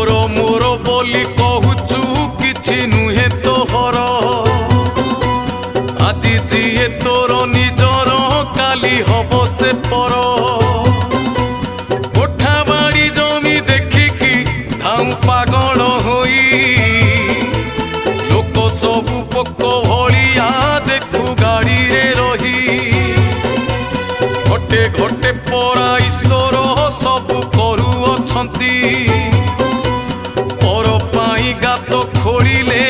तोर मोर बोली कहूचु किछि नुहे तोहर आज जिए तोर निजर काली हब से पर कोठा बाड़ी जमी देखिकी धाऊ पागल होई लोक सबु पोक भलिया देखु गाड़ी रे रही घटे घटे परा ईश्वर सबु करू अछंती पर पाई गात खोलिले